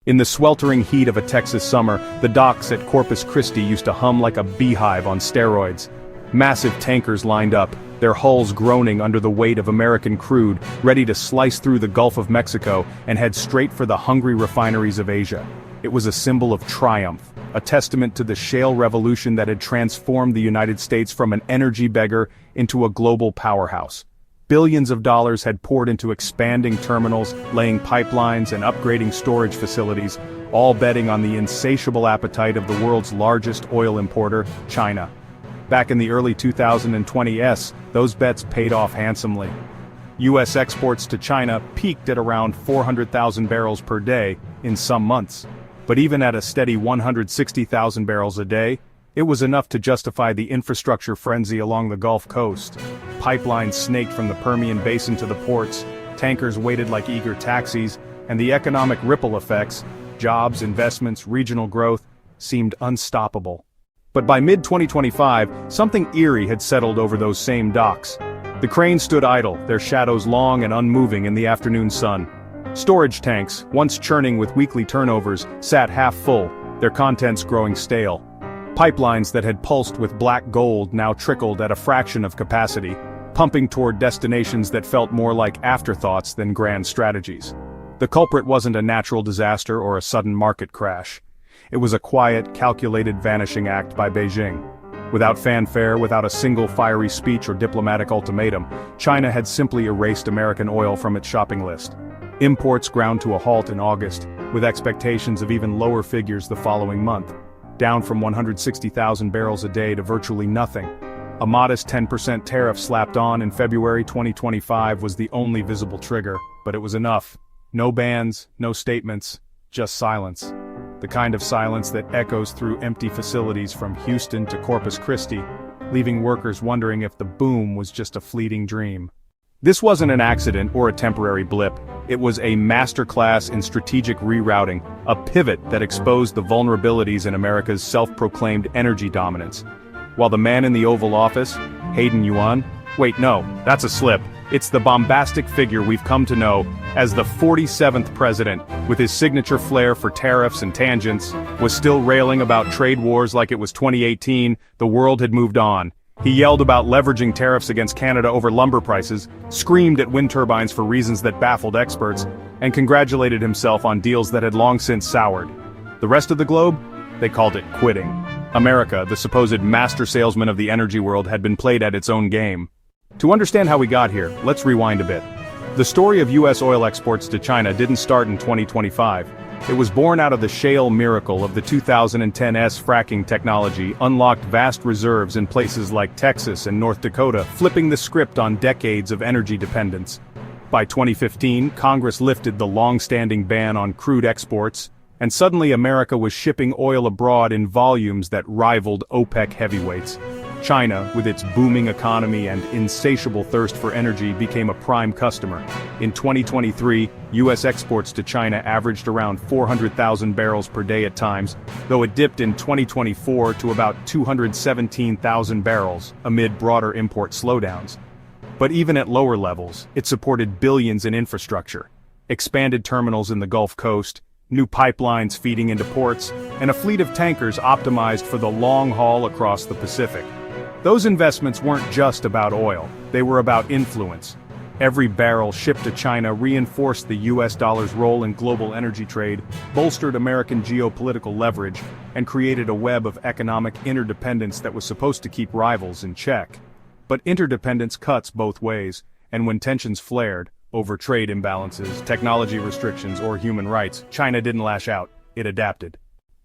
In the sweltering heat of a Texas summer, the docks at Corpus Christi used to hum like a beehive on steroids. Massive tankers lined up, their hulls groaning under the weight of American crude, ready to slice through the Gulf of Mexico and head straight for the hungry refineries of Asia. It was a symbol of triumph, a testament to the shale revolution that had transformed the United States from an energy beggar into a global powerhouse. Billions of dollars had poured into expanding terminals, laying pipelines and upgrading storage facilities, all betting on the insatiable appetite of the world's largest oil importer, China. Back in the early 2020s, those bets paid off handsomely. U.S. exports to China peaked at around 400,000 barrels per day in some months. But even at a steady 160,000 barrels a day, it was enough to justify the infrastructure frenzy along the Gulf Coast. Pipelines snaked from the Permian Basin to the ports, tankers waited like eager taxis, and the economic ripple effects, jobs, investments, regional growth, seemed unstoppable. But by mid-2025, something eerie had settled over those same docks. The cranes stood idle, their shadows long and unmoving in the afternoon sun. Storage tanks, once churning with weekly turnovers, sat half full, their contents growing stale. Pipelines that had pulsed with black gold now trickled at a fraction of capacity, pumping toward destinations that felt more like afterthoughts than grand strategies. The culprit wasn't a natural disaster or a sudden market crash. It was a quiet, calculated vanishing act by Beijing. Without fanfare, without a single fiery speech or diplomatic ultimatum, China had simply erased American oil from its shopping list. Imports ground to a halt in August, with expectations of even lower figures the following month. Down from 160,000 barrels a day to virtually nothing. A modest 10% tariff slapped on in February 2025 was the only visible trigger, but it was enough. No bans, no statements, just silence. The kind of silence that echoes through empty facilities from Houston to Corpus Christi, leaving workers wondering if the boom was just a fleeting dream. This wasn't an accident or a temporary blip. It was a masterclass in strategic rerouting, a pivot that exposed the vulnerabilities in America's self-proclaimed energy dominance. While the man in the Oval Office, Hayden Yuan, wait no, that's a slip, it's the bombastic figure we've come to know as the 47th president, with his signature flair for tariffs and tangents, was still railing about trade wars like it was 2018, the world had moved on. He yelled about leveraging tariffs against Canada over lumber prices, screamed at wind turbines for reasons that baffled experts, and congratulated himself on deals that had long since soured. The rest of the globe? They called it quitting. America, the supposed master salesman of the energy world, had been played at its own game. To understand how we got here, let's rewind a bit. The story of U.S. oil exports to China didn't start in 2025. It was born out of the shale miracle of the 2010s fracking technology unlocked vast reserves in places like Texas and North Dakota, flipping the script on decades of energy dependence. By 2015, Congress lifted the long-standing ban on crude exports, and suddenly America was shipping oil abroad in volumes that rivaled OPEC heavyweights. China, with its booming economy and insatiable thirst for energy, became a prime customer. In 2023, U.S. exports to China averaged around 400,000 barrels per day at times, though it dipped in 2024 to about 217,000 barrels, amid broader import slowdowns. But even at lower levels, it supported billions in infrastructure, expanded terminals in the Gulf Coast, new pipelines feeding into ports, and a fleet of tankers optimized for the long haul across the Pacific. Those investments weren't just about oil, they were about influence. Every barrel shipped to China reinforced the U.S. dollar's role in global energy trade, bolstered American geopolitical leverage, and created a web of economic interdependence that was supposed to keep rivals in check. But interdependence cuts both ways, and when tensions flared, over trade imbalances, technology restrictions, or human rights, China didn't lash out, it adapted.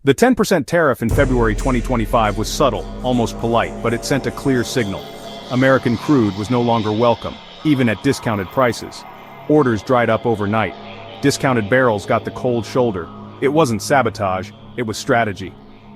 The 10% tariff in February 2025 was subtle, almost polite, but it sent a clear signal. American crude was no longer welcome, even at discounted prices. Orders dried up overnight. Discounted barrels got the cold shoulder. It wasn't sabotage, it was strategy.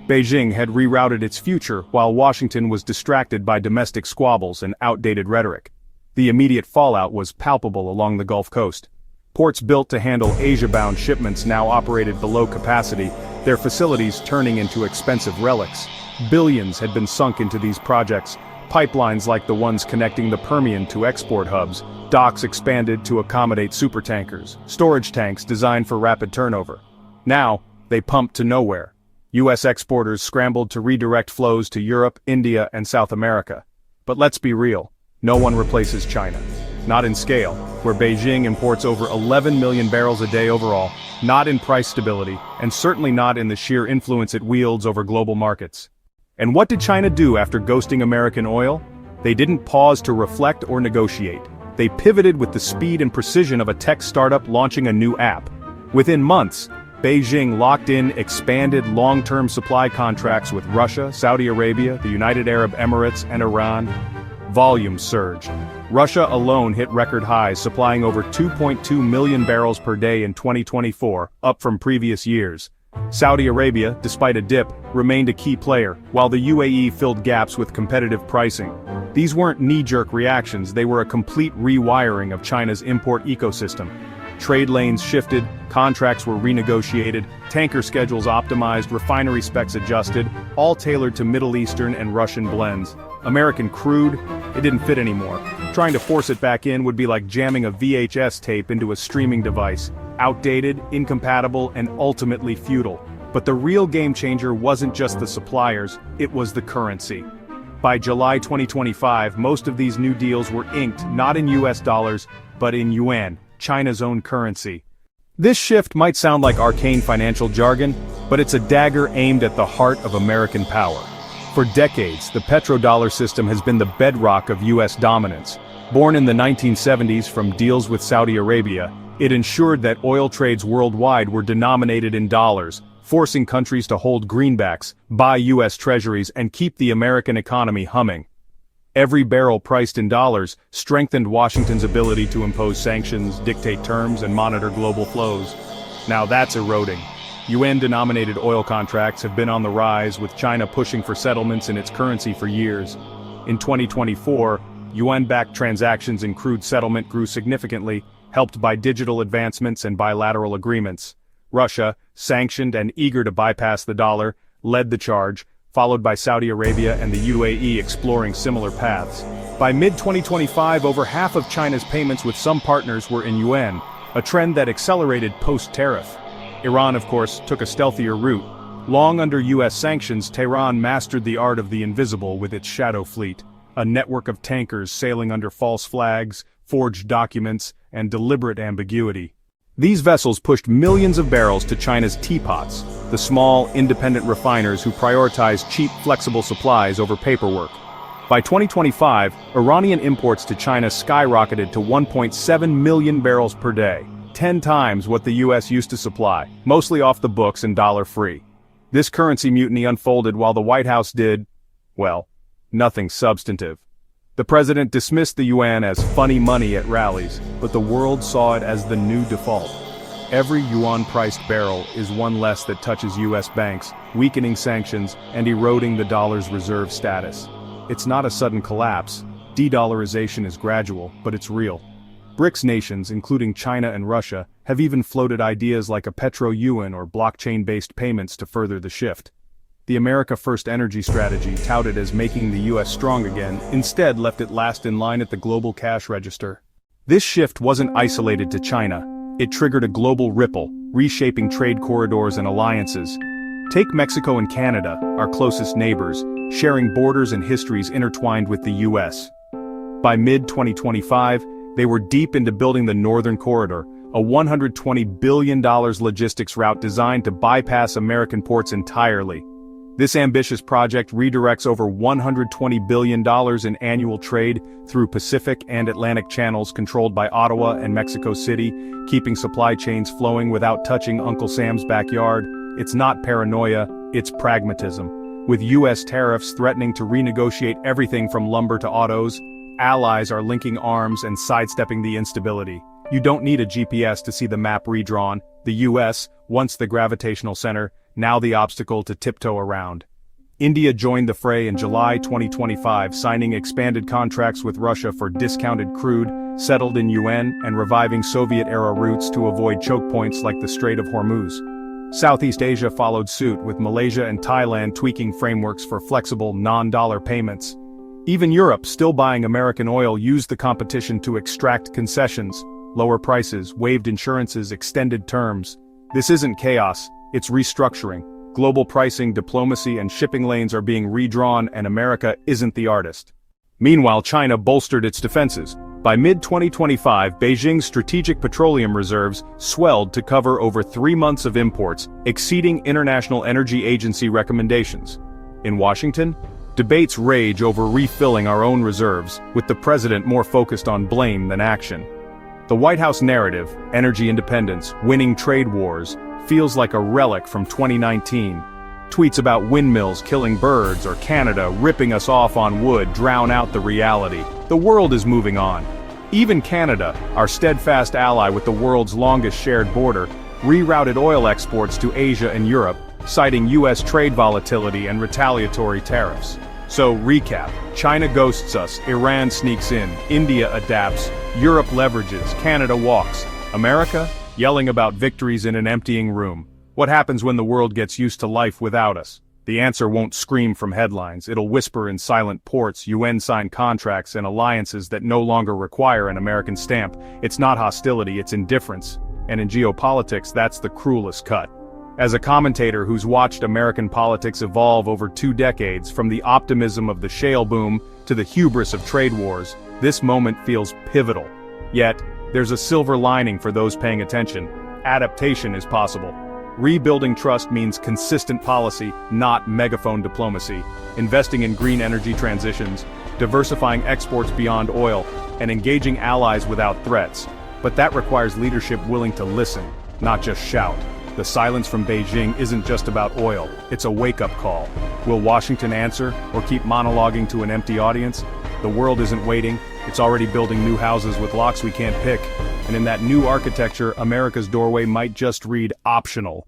Beijing had rerouted its future while Washington was distracted by domestic squabbles and outdated rhetoric. The immediate fallout was palpable along the Gulf Coast. Ports built to handle Asia-bound shipments now operated below capacity, their facilities turning into expensive relics. Billions had been sunk into these projects, pipelines like the ones connecting the Permian to export hubs, docks expanded to accommodate supertankers, storage tanks designed for rapid turnover. Now, they pumped to nowhere. U.S. exporters scrambled to redirect flows to Europe, India, and South America. But let's be real, no one replaces China. Not in scale, where Beijing imports over 11 million barrels a day overall, not in price stability, and certainly not in the sheer influence it wields over global markets. And what did China do after ghosting American oil? They didn't pause to reflect or negotiate. They pivoted with the speed and precision of a tech startup launching a new app. Within months, Beijing locked in expanded long-term supply contracts with Russia, Saudi Arabia, the United Arab Emirates, and Iran. Volumes surged. Russia alone hit record highs, supplying over 2.2 million barrels per day in 2024, up from previous years. Saudi Arabia, despite a dip, remained a key player, while the UAE filled gaps with competitive pricing. These weren't knee-jerk reactions, they were a complete rewiring of China's import ecosystem. Trade lanes shifted, contracts were renegotiated, tanker schedules optimized, refinery specs adjusted, all tailored to Middle Eastern and Russian blends. American crude, it didn't fit anymore. Trying to force it back in would be like jamming a VHS tape into a streaming device. Outdated, incompatible, and ultimately futile. But the real game changer wasn't just the suppliers, it was the currency. By July 2025, most of these new deals were inked not in US dollars, but in yuan, China's own currency. This shift might sound like arcane financial jargon, but it's a dagger aimed at the heart of American power. For decades, the petrodollar system has been the bedrock of US dominance. Born in the 1970s from deals with Saudi Arabia, it ensured that oil trades worldwide were denominated in dollars, forcing countries to hold greenbacks, buy US treasuries, and keep the American economy humming. Every barrel priced in dollars strengthened Washington's ability to impose sanctions, dictate terms, and monitor global flows. Now that's eroding. UN-denominated oil contracts have been on the rise, with China pushing for settlements in its currency for years. In 2024, yuan-backed transactions in crude settlement grew significantly, helped by digital advancements and bilateral agreements. Russia, sanctioned and eager to bypass the dollar, led the charge, followed by Saudi Arabia and the UAE exploring similar paths. By mid-2025, over half of China's payments with some partners were in yuan, a trend that accelerated post-tariff. Iran, of course, took a stealthier route. Long under US sanctions, Tehran mastered the art of the invisible with its shadow fleet, a network of tankers sailing under false flags, forged documents, and deliberate ambiguity. These vessels pushed millions of barrels to China's teapots, the small, independent refiners who prioritize cheap, flexible supplies over paperwork. By 2025, Iranian imports to China skyrocketed to 1.7 million barrels per day, 10 times what the US used to supply, mostly off the books and dollar-free. This currency mutiny unfolded while the White House did, well, nothing substantive. The president dismissed the yuan as funny money at rallies, but the world saw it as the new default. Every yuan-priced barrel is one less that touches US banks, weakening sanctions and eroding the dollar's reserve status. It's not a sudden collapse. De-dollarization is gradual, but it's real. BRICS nations, including China and Russia, have even floated ideas like a petro-yuan or blockchain-based payments to further the shift. The America First energy strategy, touted as making the US strong again, instead left it last in line at the global cash register. This shift wasn't isolated to China. It triggered a global ripple, reshaping trade corridors and alliances. Take Mexico and Canada, our closest neighbors, sharing borders and histories intertwined with the US. By mid-2025, they were deep into building the Northern Corridor, a $120 billion logistics route designed to bypass American ports entirely. This ambitious project redirects over $120 billion in annual trade through Pacific and Atlantic channels controlled by Ottawa and Mexico City, keeping supply chains flowing without touching Uncle Sam's backyard. It's not paranoia, it's pragmatism. With US tariffs threatening to renegotiate everything from lumber to autos, allies are linking arms and sidestepping the instability. You don't need a GPS to see the map redrawn. The US, once the gravitational center, now the obstacle to tiptoe around. India joined the fray in July 2025, signing expanded contracts with Russia for discounted crude, settled in yuan, and reviving Soviet-era routes to avoid choke points like the Strait of Hormuz. Southeast Asia followed suit, with Malaysia and Thailand tweaking frameworks for flexible, non-dollar payments. Even Europe, still buying American oil, used the competition to extract concessions, lower prices, waived insurances, extended terms. This isn't chaos, it's restructuring. Global pricing, diplomacy, and shipping lanes are being redrawn, and America isn't the artist. Meanwhile, China bolstered its defenses. By mid-2025, Beijing's strategic petroleum reserves swelled to cover over 3 months of imports, exceeding International Energy Agency recommendations. In Washington, debates rage over refilling our own reserves, with the president more focused on blame than action. The White House narrative, energy independence, winning trade wars, feels like a relic from 2019. Tweets about windmills killing birds or Canada ripping us off on wood drown out the reality. The world is moving on. Even Canada, our steadfast ally with the world's longest shared border, rerouted oil exports to Asia and Europe, citing U.S. trade volatility and retaliatory tariffs. So, recap. China ghosts us, Iran sneaks in, India adapts, Europe leverages, Canada walks. America? Yelling about victories in an emptying room. What happens when the world gets used to life without us? The answer won't scream from headlines, it'll whisper in silent ports, UN-signed contracts, and alliances that no longer require an American stamp. It's not hostility, it's indifference. And in geopolitics, that's the cruelest cut. As a commentator who's watched American politics evolve over 2 decades, from the optimism of the shale boom to the hubris of trade wars, this moment feels pivotal. Yet, there's a silver lining for those paying attention. Adaptation is possible. Rebuilding trust means consistent policy, not megaphone diplomacy, investing in green energy transitions, diversifying exports beyond oil, and engaging allies without threats. But that requires leadership willing to listen, not just shout. The silence from Beijing isn't just about oil, it's a wake-up call. Will Washington answer, or keep monologuing to an empty audience? The world isn't waiting, it's already building new houses with locks we can't pick. And in that new architecture, America's doorway might just read optional.